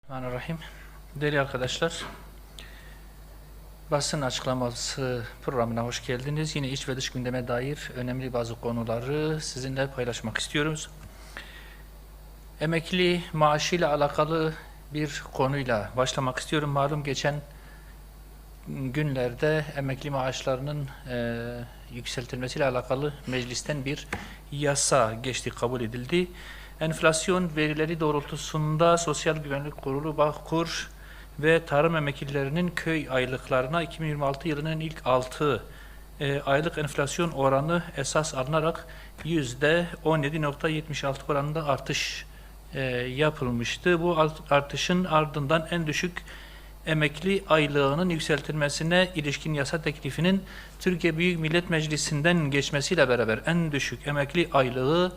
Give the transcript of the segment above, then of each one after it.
Bismillahirrahmanirrahim. Değerli arkadaşlar, basın açıklaması programına hoş geldiniz. Yine iç ve dış gündeme dair önemli bazı konuları sizinle paylaşmak istiyoruz. Emekli maaşıyla alakalı bir konuyla başlamak istiyorum. Malum geçen günlerde emekli maaşlarının yükseltilmesiyle alakalı meclisten bir yasa geçti, kabul edildi. Enflasyon verileri doğrultusunda Sosyal Güvenlik Kurulu, Bağkur ve tarım emeklilerinin köy aylıklarına 2026 yılının ilk 6 aylık enflasyon oranı esas alınarak %17.76 oranında artış yapılmıştı. Bu artışın ardından en düşük emekli aylığının yükseltilmesine ilişkin yasa teklifinin Türkiye Büyük Millet Meclisi'nden geçmesiyle beraber en düşük emekli aylığı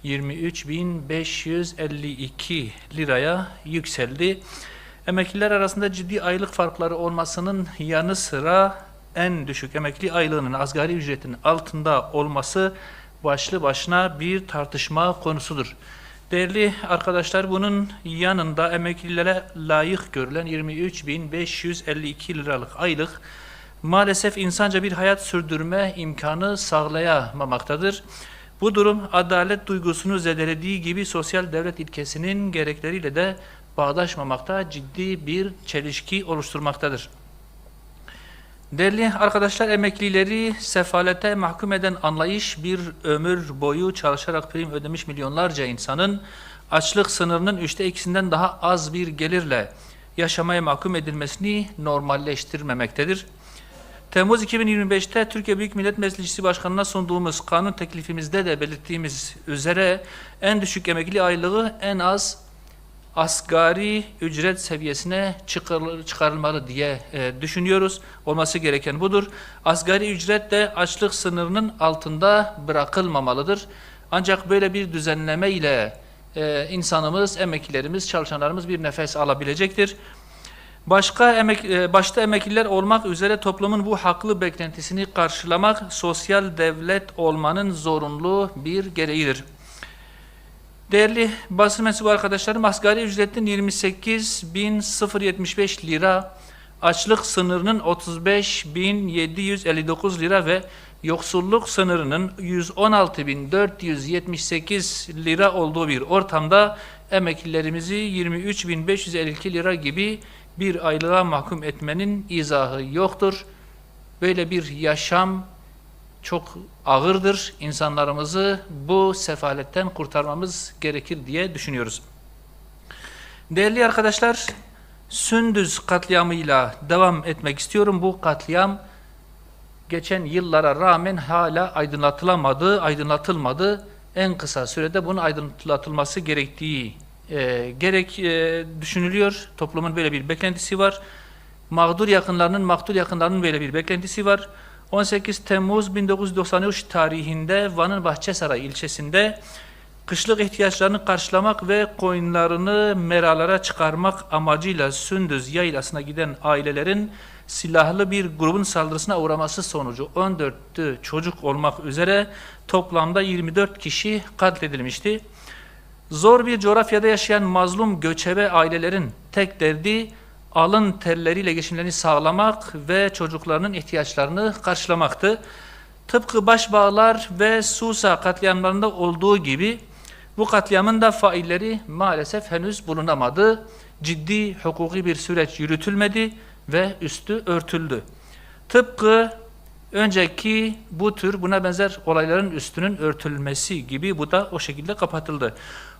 23.552 liraya yükseldi. Emekliler arasında ciddi aylık farkları olmasının yanı sıra en düşük emekli aylığının asgari ücretin altında olması başlı başına bir tartışma konusudur. Değerli arkadaşlar, bunun yanında emeklilere layık görülen 23.552 liralık aylık maalesef insanca bir hayat sürdürme imkanı sağlayamamaktadır. Bu durum adalet duygusunu zedelediği gibi sosyal devlet ilkesinin gerekleriyle de bağdaşmamakta, ciddi bir çelişki oluşturmaktadır. Değerli arkadaşlar, emeklileri sefalete mahkum eden anlayış bir ömür boyu çalışarak prim ödemiş milyonlarca insanın açlık sınırının 2/3'ünden daha az bir gelirle yaşamaya mahkum edilmesini normalleştirmemektedir. Temmuz 2025'te Türkiye Büyük Millet Meclisi Başkanı'na sunduğumuz kanun teklifimizde de belirttiğimiz üzere en düşük emekli aylığı en az asgari ücret seviyesine çıkarılmalı diye düşünüyoruz. Olması gereken budur. Asgari ücret de açlık sınırının altında bırakılmamalıdır. Ancak böyle bir düzenleme ile insanımız, emeklilerimiz, çalışanlarımız bir nefes alabilecektir. Başta emekliler olmak üzere toplumun bu haklı beklentisini karşılamak sosyal devlet olmanın zorunlu bir gereğidir. Değerli basın mensubu arkadaşlarım, asgari ücretin 28.075 lira, açlık sınırının 35.759 lira ve yoksulluk sınırının 116.478 lira olduğu bir ortamda emeklilerimizi 23.552 lira gibi bir aylığa mahkum etmenin izahı yoktur. Böyle bir yaşam çok ağırdır. İnsanlarımızı bu sefaletten kurtarmamız gerekir diye düşünüyoruz. Değerli arkadaşlar, Sündüz katliamıyla devam etmek istiyorum. Bu katliam geçen yıllara rağmen hala aydınlatılmadı. En kısa sürede bunun aydınlatılması gerektiği düşünülüyor. Toplumun böyle bir beklentisi var. Maktul yakınlarının böyle bir beklentisi var. 18 Temmuz 1993 tarihinde Van'ın Bahçesaray ilçesinde kışlık ihtiyaçlarını karşılamak ve koyunlarını meralara çıkarmak amacıyla Sündüz yaylasına giden ailelerin silahlı bir grubun saldırısına uğraması sonucu 14 çocuk olmak üzere toplamda 24 kişi katledilmişti. Zor bir coğrafyada yaşayan mazlum göçebe ailelerin tek derdi alın terleriyle geçimlerini sağlamak ve çocuklarının ihtiyaçlarını karşılamaktı. Tıpkı Başbağlar ve Susa katliamlarında olduğu gibi bu katliamın da failleri maalesef henüz bulunamadı. Ciddi hukuki bir süreç yürütülmedi ve üstü örtüldü. Tıpkı önceki buna benzer olayların üstünün örtülmesi gibi bu da o şekilde kapatıldı.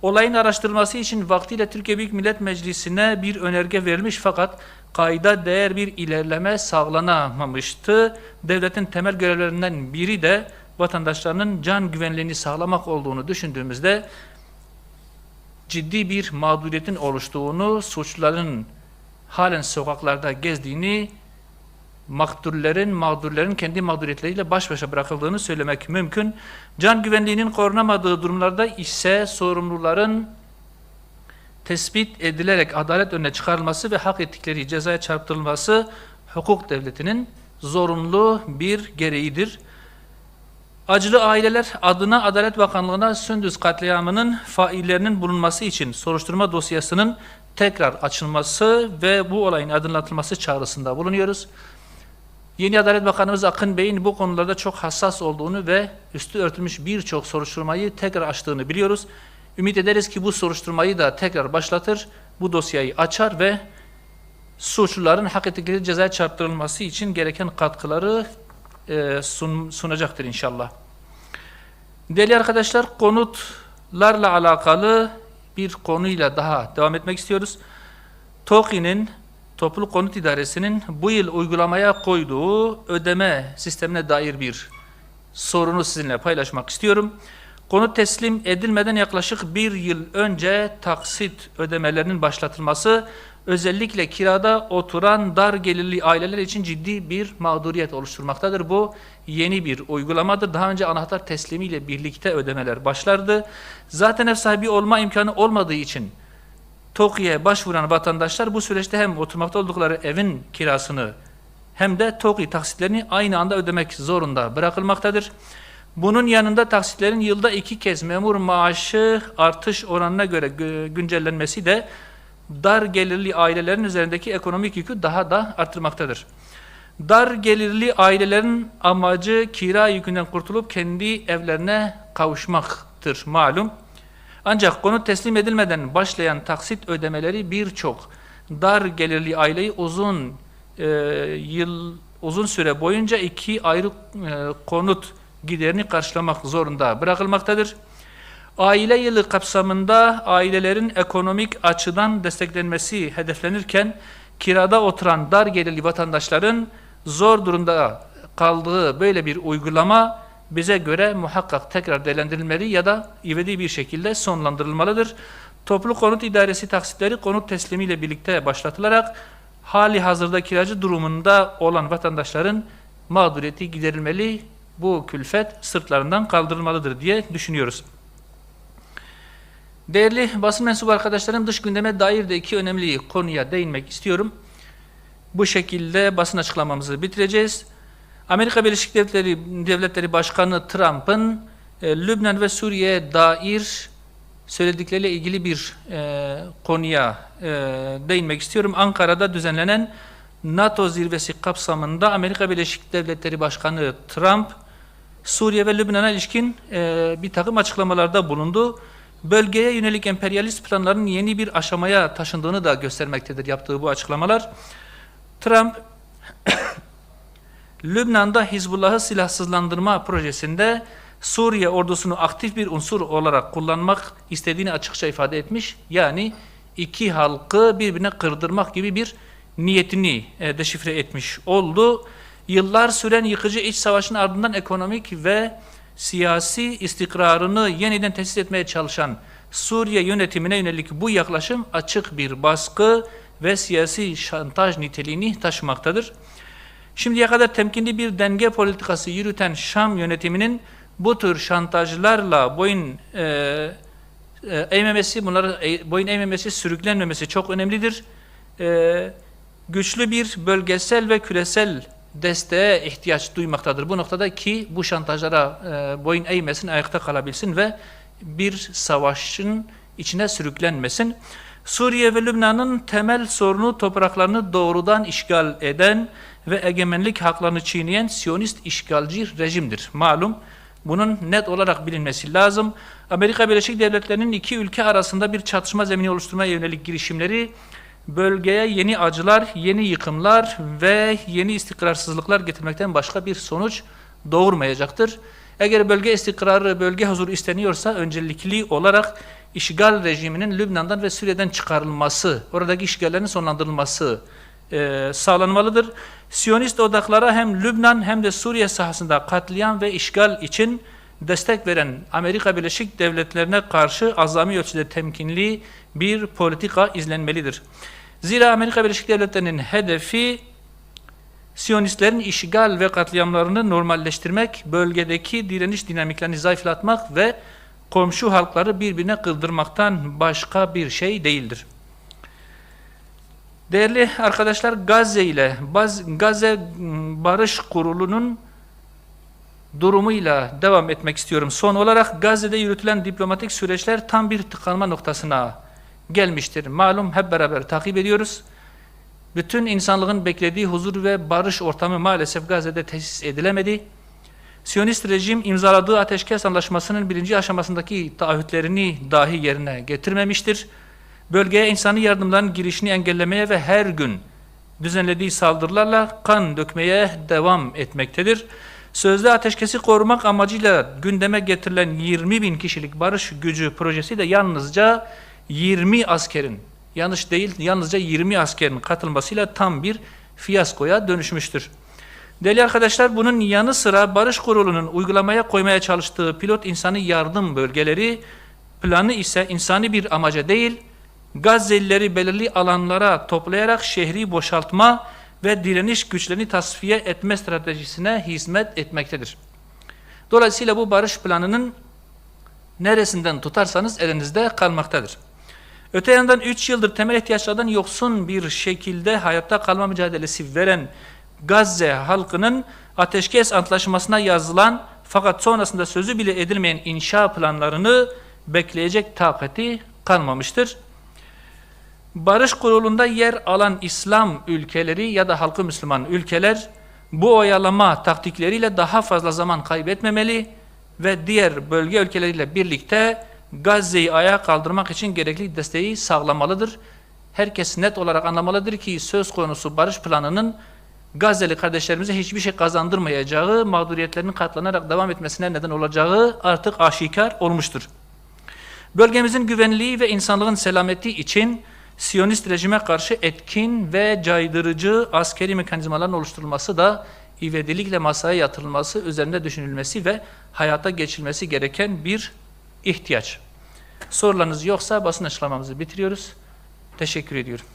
Olayın araştırılması için vaktiyle Türkiye Büyük Millet Meclisi'ne bir önerge verilmiş fakat kayda değer bir ilerleme sağlanamamıştı. Devletin temel görevlerinden biri de vatandaşlarının can güvenliğini sağlamak olduğunu düşündüğümüzde ciddi bir mağduriyetin oluştuğunu, suçluların halen sokaklarda gezdiğini, mağdurların kendi mağduriyetleriyle baş başa bırakıldığını söylemek mümkün. Can güvenliğinin korunamadığı durumlarda ise sorumluların tespit edilerek adalet önüne çıkarılması ve hak ettikleri cezaya çarptırılması hukuk devletinin zorunlu bir gereğidir. Acılı aileler adına Adalet Bakanlığı'na Sündüz katliamının faillerinin bulunması için soruşturma dosyasının tekrar açılması ve bu olayın aydınlatılması çağrısında bulunuyoruz. Yeni Adalet Bakanımız Akın Bey'in bu konularda çok hassas olduğunu ve üstü örtülmüş birçok soruşturmayı tekrar açtığını biliyoruz. Ümit ederiz ki bu soruşturmayı da tekrar başlatır, bu dosyayı açar ve suçluların hak ettikleri cezaya çarptırılması için gereken katkıları sunacaktır inşallah. Değerli arkadaşlar, konutlarla alakalı bir konuyla daha devam etmek istiyoruz. TOKİ'nin, Toplu Konut İdaresi'nin bu yıl uygulamaya koyduğu ödeme sistemine dair bir sorunu sizinle paylaşmak istiyorum. Konut teslim edilmeden yaklaşık bir yıl önce taksit ödemelerinin başlatılması özellikle kirada oturan dar gelirli aileler için ciddi bir mağduriyet oluşturmaktadır. Bu yeni bir uygulamadır. Daha önce anahtar teslimiyle birlikte ödemeler başlardı. Zaten ev sahibi olma imkanı olmadığı için TOKİ'ye başvuran vatandaşlar bu süreçte hem oturmakta oldukları evin kirasını hem de TOKİ taksitlerini aynı anda ödemek zorunda bırakılmaktadır. Bunun yanında taksitlerin yılda 2 kez memur maaşı artış oranına göre güncellenmesi de dar gelirli ailelerin üzerindeki ekonomik yükü daha da arttırmaktadır. Dar gelirli ailelerin amacı kira yükünden kurtulup kendi evlerine kavuşmaktır malum. Ancak konut teslim edilmeden başlayan taksit ödemeleri birçok dar gelirli aileyi uzun süre boyunca iki ayrı konut giderini karşılamak zorunda bırakılmaktadır. Aile yılı kapsamında ailelerin ekonomik açıdan desteklenmesi hedeflenirken kirada oturan dar gelirli vatandaşların zor durumda kaldığı böyle bir uygulama bize göre muhakkak tekrar değerlendirilmeli ya da ivedi bir şekilde sonlandırılmalıdır. Toplu Konut İdaresi taksitleri konut teslimiyle birlikte başlatılarak hali hazırda kiracı durumunda olan vatandaşların mağduriyeti giderilmeli, bu külfet sırtlarından kaldırılmalıdır diye düşünüyoruz. Değerli basın mensubu arkadaşlarım, dış gündeme dair de iki önemli konuya değinmek istiyorum. Bu şekilde basın açıklamamızı bitireceğiz. Amerika Birleşik Devletleri Başkanı Trump'ın Lübnan ve Suriye'ye dair söyledikleriyle ilgili bir konuya değinmek istiyorum. Ankara'da düzenlenen NATO zirvesi kapsamında Amerika Birleşik Devletleri Başkanı Trump, Suriye ve Lübnan'a ilişkin bir takım açıklamalarda bulundu. Bölgeye yönelik emperyalist planların yeni bir aşamaya taşındığını da göstermektedir yaptığı bu açıklamalar. Trump, Lübnan'da Hizbullah'ı silahsızlandırma projesinde Suriye ordusunu aktif bir unsur olarak kullanmak istediğini açıkça ifade etmiş. Yani iki halkı birbirine kırdırmak gibi bir niyetini deşifre etmiş oldu. Yıllar süren yıkıcı iç savaşın ardından ekonomik ve siyasi istikrarını yeniden tesis etmeye çalışan Suriye yönetimine yönelik bu yaklaşım açık bir baskı ve siyasi şantaj niteliğini taşımaktadır. Şimdiye kadar temkinli bir denge politikası yürüten Şam yönetiminin bu tür şantajlarla boyun eğmemesi, sürüklenmemesi çok önemlidir. Güçlü bir bölgesel ve küresel desteğe ihtiyaç duymaktadır. Bu noktada ki bu şantajlara boyun eğmesin, ayakta kalabilsin ve bir savaşın içine sürüklenmesin. Suriye ve Lübnan'ın temel sorunu topraklarını doğrudan işgal eden ve egemenlik haklarını çiğneyen Siyonist işgalci rejimdir. Malum, bunun net olarak bilinmesi lazım. Amerika Birleşik Devletleri'nin iki ülke arasında bir çatışma zemini oluşturmaya yönelik girişimleri bölgeye yeni acılar, yeni yıkımlar ve yeni istikrarsızlıklar getirmekten başka bir sonuç doğurmayacaktır. Eğer bölge istikrarı, bölge huzuru isteniyorsa öncelikli olarak işgal rejiminin Lübnan'dan ve Suriye'den çıkarılması, oradaki işgallerin sonlandırılması sağlanmalıdır. Siyonist odaklara hem Lübnan hem de Suriye sahasında katliam ve işgal için destek veren Amerika Birleşik Devletleri'ne karşı azami ölçüde temkinli bir politika izlenmelidir. Zira Amerika Birleşik Devletleri'nin hedefi Siyonistlerin işgal ve katliamlarını normalleştirmek, bölgedeki direniş dinamiklerini zayıflatmak ve komşu halkları birbirine kıldırmaktan başka bir şey değildir. Değerli arkadaşlar, Gazze Barış Kurulu'nun durumuyla devam etmek istiyorum. Son olarak Gazze'de yürütülen diplomatik süreçler tam bir tıkanma noktasına gelmiştir. Malum hep beraber takip ediyoruz. Bütün insanlığın beklediği huzur ve barış ortamı maalesef Gazze'de tesis edilemedi. Siyonist rejim imzaladığı ateşkes anlaşmasının 1. aşamasındaki taahhütlerini dahi yerine getirmemiştir. Bölgeye insani yardımların girişini engellemeye ve her gün düzenlediği saldırılarla kan dökmeye devam etmektedir. Sözde ateşkesi korumak amacıyla gündeme getirilen 20.000 kişilik barış gücü projesi de yalnızca 20 askerin, yanlış değil, yalnızca 20 askerin katılmasıyla tam bir fiyaskoya dönüşmüştür. Değerli arkadaşlar, bunun yanı sıra Barış Kurulu'nun uygulamaya koymaya çalıştığı pilot insani yardım bölgeleri planı ise insani bir amaca değil, Gazze'lileri belirli alanlara toplayarak şehri boşaltma ve direniş güçlerini tasfiye etme stratejisine hizmet etmektedir. Dolayısıyla bu barış planının neresinden tutarsanız elinizde kalmaktadır. Öte yandan 3 yıldır temel ihtiyaçlardan yoksun bir şekilde hayatta kalma mücadelesi veren Gazze halkının ateşkes antlaşmasına yazılan fakat sonrasında sözü bile edilmeyen inşa planlarını bekleyecek takati kalmamıştır. Barış Kurulu'nda yer alan İslam ülkeleri ya da halkı Müslüman ülkeler bu oyalama taktikleriyle daha fazla zaman kaybetmemeli ve diğer bölge ülkeleriyle birlikte Gazze'yi ayağa kaldırmak için gerekli desteği sağlamalıdır. Herkes net olarak anlamalıdır ki söz konusu barış planının Gazze'li kardeşlerimize hiçbir şey kazandırmayacağı, mağduriyetlerinin katlanarak devam etmesine neden olacağı artık aşikar olmuştur. Bölgemizin güvenliği ve insanlığın selameti için Siyonist rejime karşı etkin ve caydırıcı askeri mekanizmaların oluşturulması da ivedilikle masaya yatırılması, üzerinde düşünülmesi ve hayata geçirilmesi gereken bir ihtiyaç. Sorularınız yoksa basın açıklamamızı bitiriyoruz. Teşekkür ediyorum.